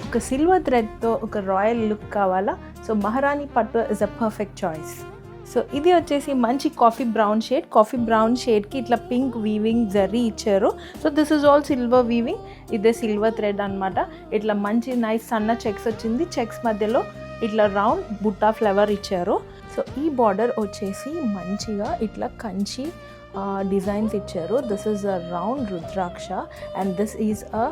ఒక సిల్వర్ థ్రెడ్తో ఒక రాయల్ లుక్ కావాలా, సో మహారాణి పట్టు is a perfect choice. So ఇది వచ్చేసి మంచి కాఫీ బ్రౌన్ షేడ్కి ఇట్లా పింక్ వీవింగ్ జరీ ఇచ్చారు. So this is all silver weaving, ఇదే సిల్వర్ థ్రెడ్ అనమాట. ఇట్లా మంచి నైస్ సన్న చెక్స్ వచ్చింది, చెక్స్ మధ్యలో ఇట్లా రౌండ్ బుట్టా ఫ్లవర్ ఇచ్చారు. సో ఈ బార్డర్ వచ్చేసి మంచిగా ఇట్లా కంచి డిజైన్స్ ఇచ్చారు. This is a round rudraksha and this is a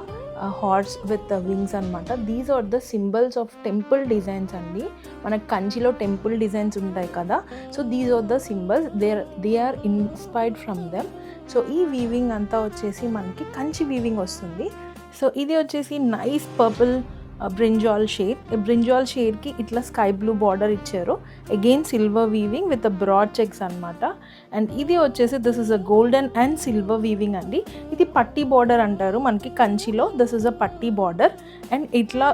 horse with wings అనమాట. These are the symbols of temple designs అండి. మనకు కంచిలో టెంపుల్ డిజైన్స్ ఉంటాయి కదా, so these are the symbols, they are inspired from them. So ఈ weaving అంతా వచ్చేసి మనకి కంచి వీవింగ్ వస్తుంది. సో ఇది వచ్చేసి నైస్ పర్పుల్ బ్రింజాల్ షేడ్కి ఇట్లా స్కై బ్లూ బార్డర్ ఇచ్చారు. Again silver weaving with broad checks అనమాట. అండ్ ఇది వచ్చేసి this is a golden and silver weaving అండి. ఇది పట్టీ బార్డర్ అంటారు మనకి కంచిలో. దిస్ ఇస్ అ పట్టీ బార్డర్ అండ్ ఇట్లా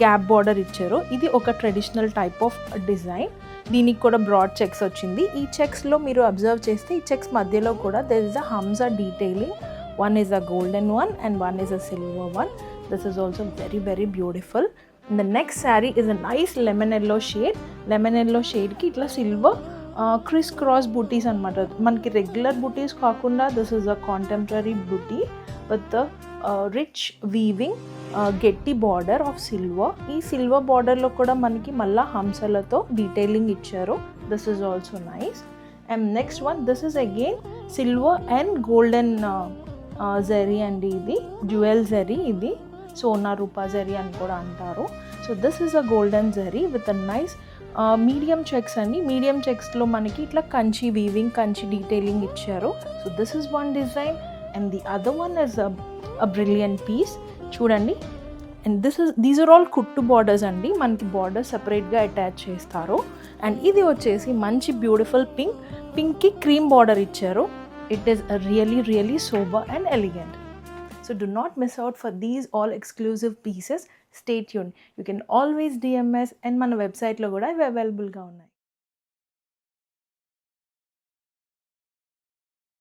గ్యాప్ బార్డర్ ఇచ్చారు. ఇది ఒక ట్రెడిషనల్ టైప్ ఆఫ్ డిజైన్. దీనికి కూడా బ్రాడ్ చెక్స్ వచ్చింది. ఈ చెక్స్లో మీరు అబ్జర్వ్ చేస్తే ఈ చెక్స్ మధ్యలో కూడా there is a hamsa detailing. One is a golden one and one is a silver one. This is also very beautiful. And the next saree is a nice lemon yellow shade. Lemon yellow shade ki itla silver criss cross booties anamata. Manki regular booties kaakunda this is a contemporary booty with the rich weaving getti border of silver. Ee silver border lo kuda manki malla hamsalato detailing icharu. This is also nice. And next one, this is again silver and golden zari అండి. ఇది dual zari, ఇది సోనా రూపా జరీ అని కూడా అంటారు. So this is a golden zari with a nice medium checks అండి. Medium చెక్స్లో మనకి ఇట్లా కంచి వీవింగ్, కంచి డీటెయిలింగ్ ఇచ్చారు. So this is one design and the other one is a brilliant piece. చూడండి, అండ్ దీస్ ఆర్ ఆల్ కుట్టు బార్డర్స్ అండి. మనకి border సపరేట్గా అటాచ్ చేస్తారు. అండ్ ఇది వచ్చేసి మంచి బ్యూటిఫుల్ పింక్కి క్రీమ్ బార్డర్ ఇచ్చారు. It is a really sober and elegant. So do not miss out for these all exclusive pieces. Stay tuned. You can always DM us and మన website లో కూడా available గా ఉన్నాయి.